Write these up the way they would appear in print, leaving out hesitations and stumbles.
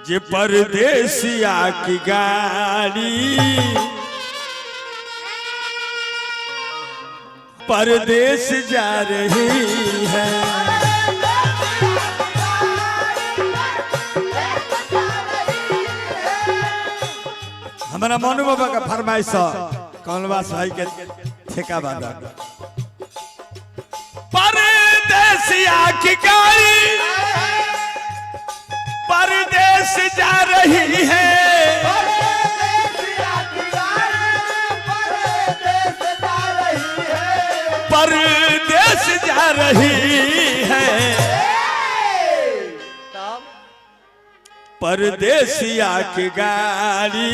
जे परदेसिया की गाड़ी परदेस जा रही है। हमारा मोनू बाबा का फरमाइश कमलवास भाई के ठेका बांधा परदेसिया की गाड़ी परदेस जा रही है। परदेस जा रही है। परदेसिया की गाड़ी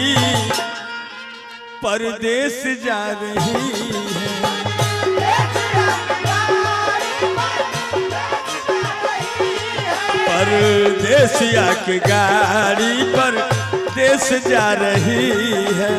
परदेस जा रही है। परदेसिया की गाड़ी परदेस जा रही है।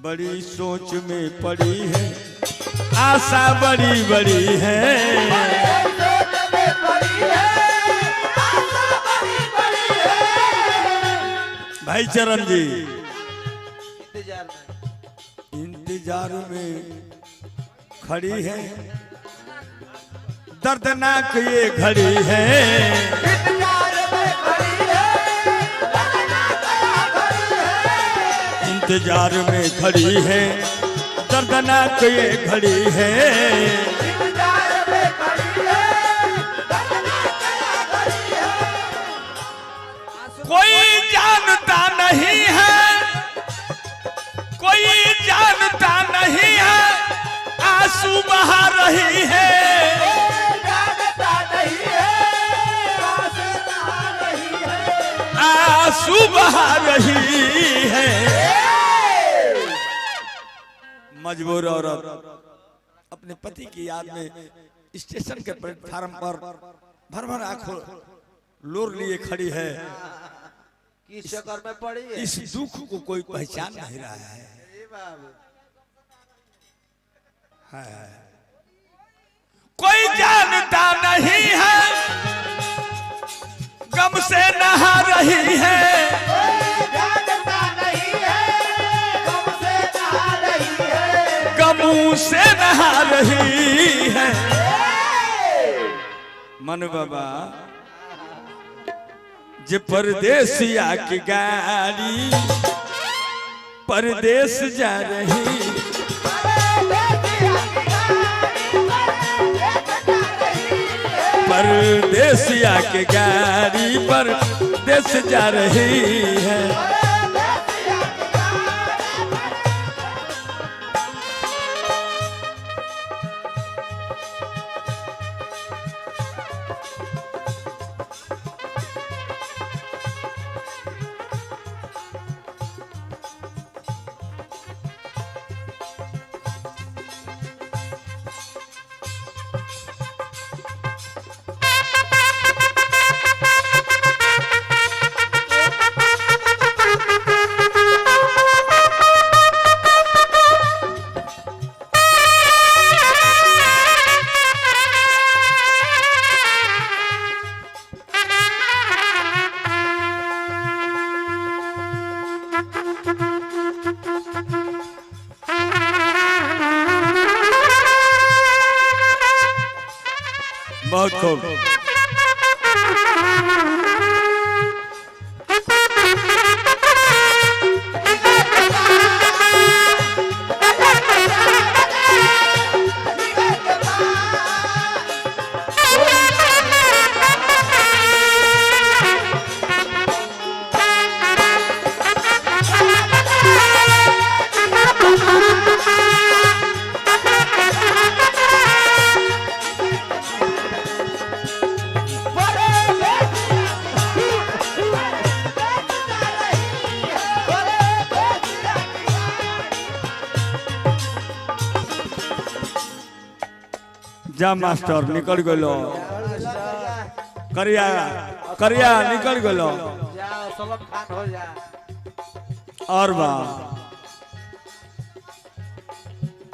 बड़ी सोच में पड़ी है आशा बड़ी बड़ी है। भाई चरण जी इंतजार में खड़ी है दर्दनाक ये घड़ी है। इंतजार में खड़ी है दर्दनाक ये घड़ी है। कोई जानता नहीं है कोई जानता नहीं है आंसू बहा रही है। आंसू बहा रही है। मजबूर औरत अपने पति की याद में स्टेशन के प्लेटफार्म पर भर भर आंखों लोर लिए खड़ी है। किस चक्कर में पड़ी है? इस दुख को कोई पहचान नहीं रहा है। कोई जानता नहीं है गम से नहा रही है। गमू से नहा रही है। मन बाबा जे परदेसिया की गाड़ी परदेस जा रही। परदेसिया की गाड़ी परदेस जा रही है। बहुत खूब। जा मास्टर निकल गलो करिया करिया निकल गलो जाओ सलम खान हो जा और बा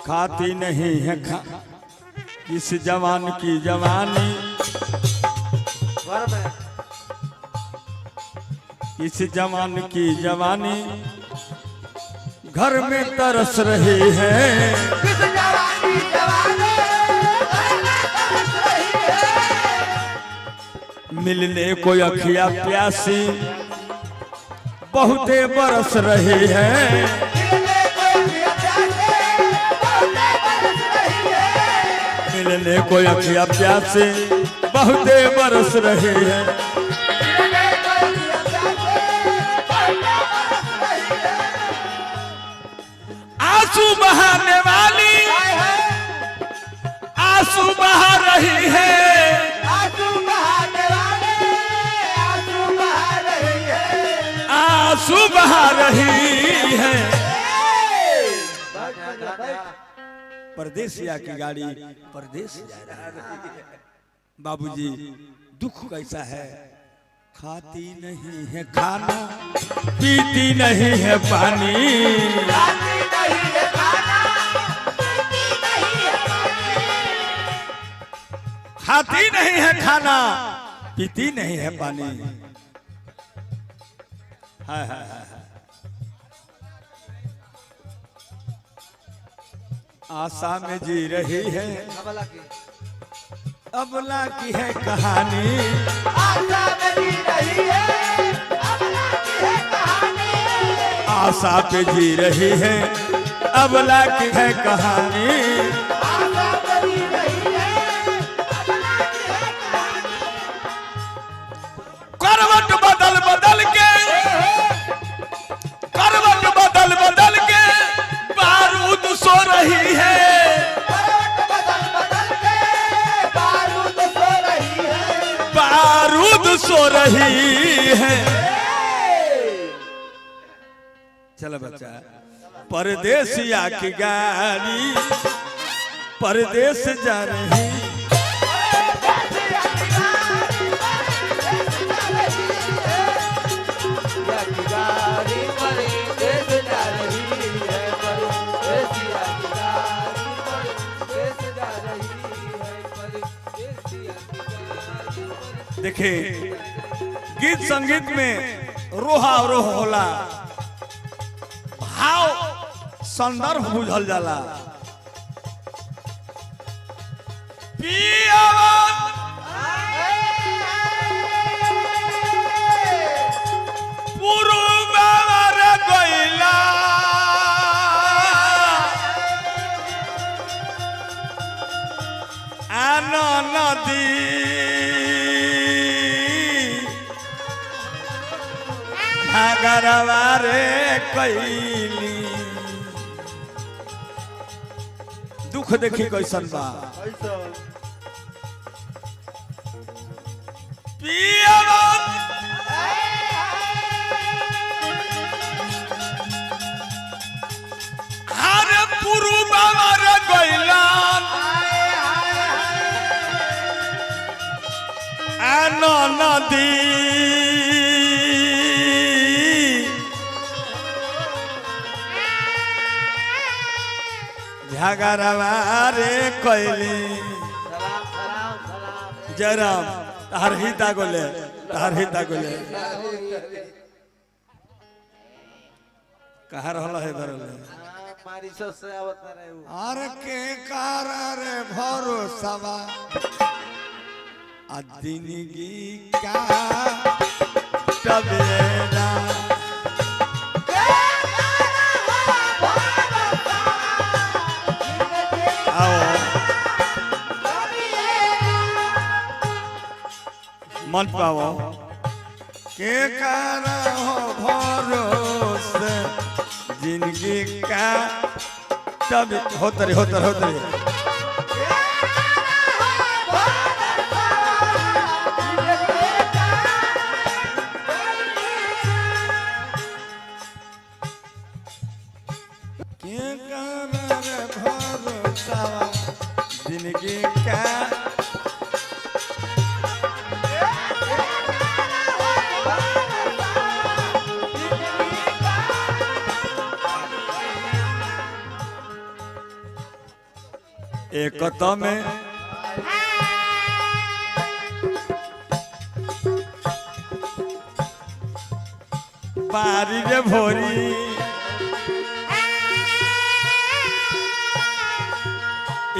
खाती नहीं है इस जवान की जवानी घर में इस जवान की जवानी घर में तरस रही है किस जवानी जवानी मिलने को अखिया प्यासी बहुते बरस रही है मिलने को अखिया प्यासी बहुते बरस रही है आंसू बहाने वाली आंसू बहा रही है आंसू बहाने वाले आंसू बहा रही है आंसू बहा रही है परदेसिया की गाड़ी परदेस जा रही है बाबूजी दुख कैसा है खाती नहीं है खाना पीती नहीं है पानी खाती नहीं है खाना पीती नहीं है पानी हाय हाय हाय आशा में जी रही है अबला की है कहानी आशा में जी रही है अबला की है कहानी आशा पे जी रही है अबला की है कहानी आशा में जी रही है अबला की है कहानी करवट बदल बदल के करवट बदल बदल के बारूद सो रही है बारूद सो रही है चलो बच्चा परदेसिया की गाड़ी परदेस जा रही देखे गीत संगीत में रोहा रोह होला भाव संदर्भ बुझल जाला पियावा पुरुबा रे गइला आना नदी गरवारे कैली दुख देखी कैसन बा पियावा हर पुरुबा रे गइला आना नदी झगड़वारे कैली जयराम तार हिता गोले कहाँ रहला है धरले मारी से आवत ना रहे आर के कार रे भरोसावा अदिनगी का तबेरा मन पाओ के कारा हो भरोसे जिंदगी का तब होते रहे के कारा रे भरोसा जिंदगी का एक तो में बारी रे भोरी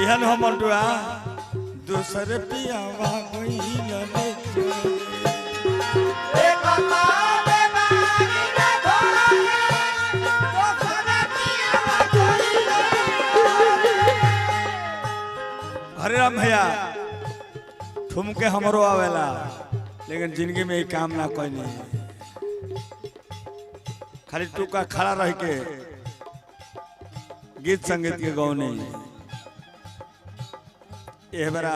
इहन हम मंटुआ दूसरे पियावा गइल ने हरे राम भैया ठुमके हमरो आवेला लेकिन जिंदगी में ये काम ना कोई नहीं खाली टूका खड़ा रह के गीत संगीत के गाँव नहीं ये बड़ा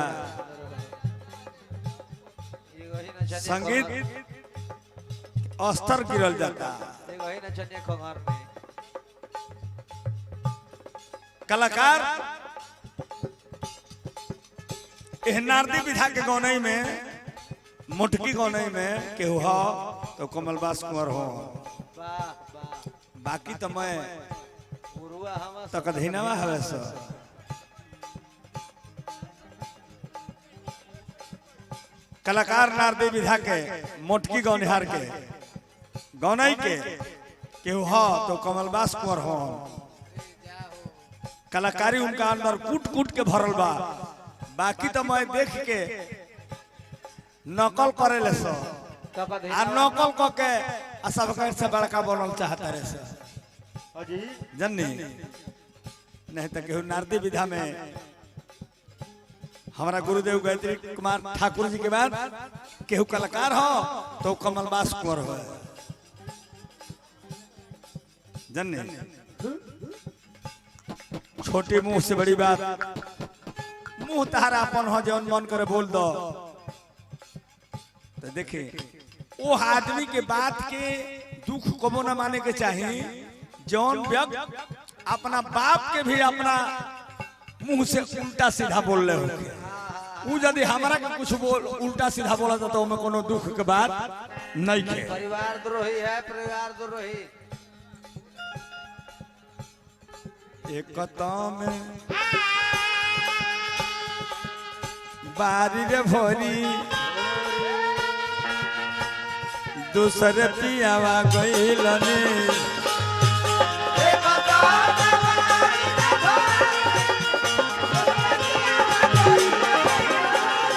संगीत अस्तर गिरल जाता कलाकार नारदी विधा के गौनई में मुटकी गौनई में केहू हो तो कमलबास कुंवर हो बाकी तो मैं तो कधीनवा हवे सो कलाकार नारदी विधा के मुटकी गौनिहार के गौनई के केहू हो तो कमलबास कुंवर हो कलाकारी उनका अंदर कूट कूट के भरल बा बाकी तो मैं देख के नकल करे ले सो आ नकल क के सब से बड़का बनल चाहता रे से जन्नी नहीं तो केहू नारदी विधा में हमारा गुरुदेव गायत्री कुमार ठाकुर जी के बाद केहू कलाकार हो तो कमलबास कुंवर हो जन्नी छोटी मुंह से बड़ी बात मुंह तारा अपन हो जौन मन करे बोल दो तो देखे वो आदमी के बात के दुख कबो न माने के चाहिए जौन व्यक्ति अपना बाप के भी अपना मुंह से उल्टा सीधा बोल रहे हो वो यदि हमारा के कुछ बोल उल्टा सीधा बोला तो हमें कोनो दुख के बात नहीं है परिवार द्रोही है परिवार द्रोही एक में बारी रे भोरी दूसरे पियावा गइल ने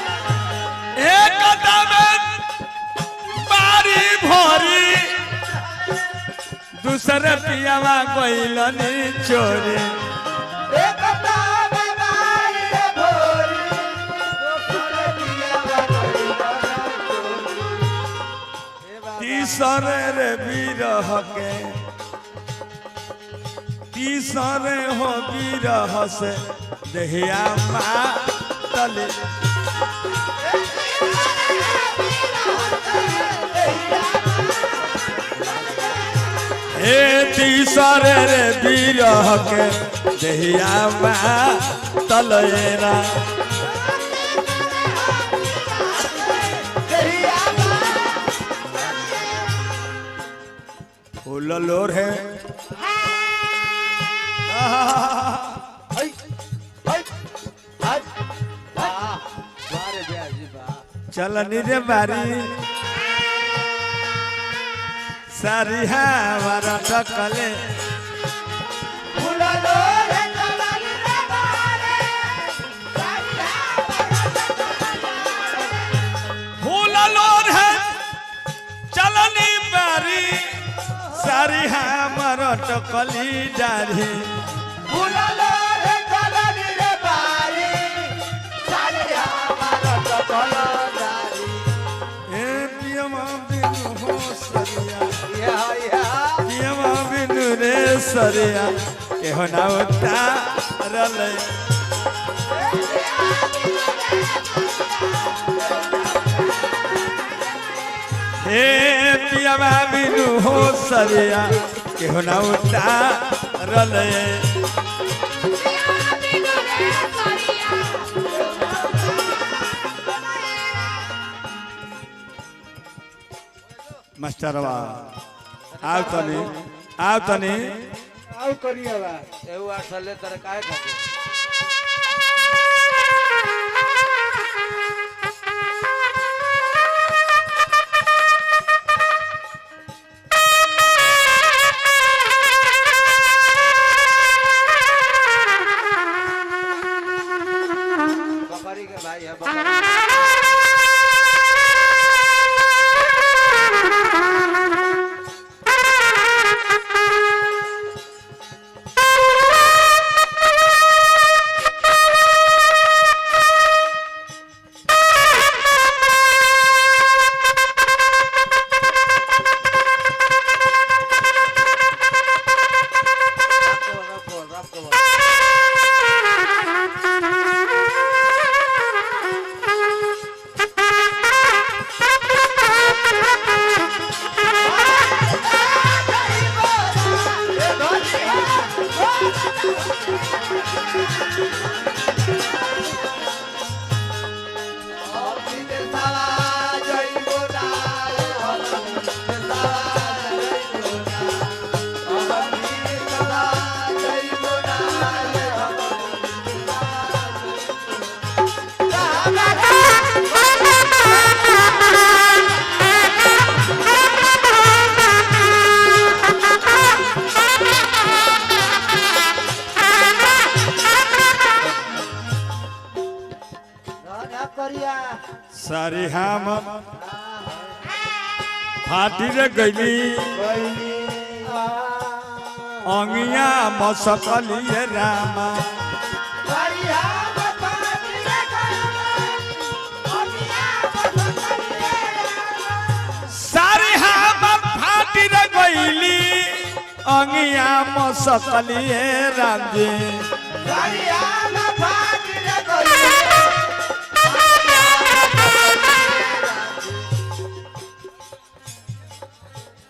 एक में बारी भोरी दूसरे पियावा गइल ने चोरी तीसरे रे बिरह के तीसरे हो बिरह से देहिया मातले हे तीसरे रे बिरह के देहिया मातलेरा लोर है चलनी रे बारी सारी हमारा टकले लोर है चलनी बारी सारी हमर टकली डारी ए पियमा बिनु हो सरिया पियमा बिनु रे सरिया के हो ना उतारल हे पियमा बिनु हो सरिया के हो ना उतारल मास्टरवा आओ तनी आओ तनी आओ करिए बा एहू 8 साल ले तर काहे खाते बकरी के भाई है बकरी सारी हम फाटी रे गईली अंगिया मसकलिए रामा सारी हम फाटी रे गईली अंगिया मसकलिए राम जी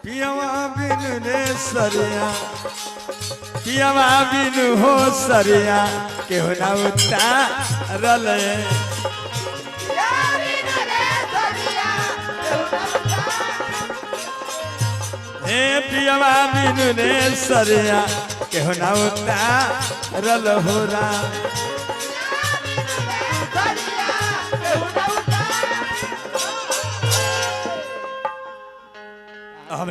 पियावा बिनु रे सरिया पियावा बिनु हो सरिया केहू ना उतारल हे पियावा बिनु रे सरिया केहू ना उतारल हो रा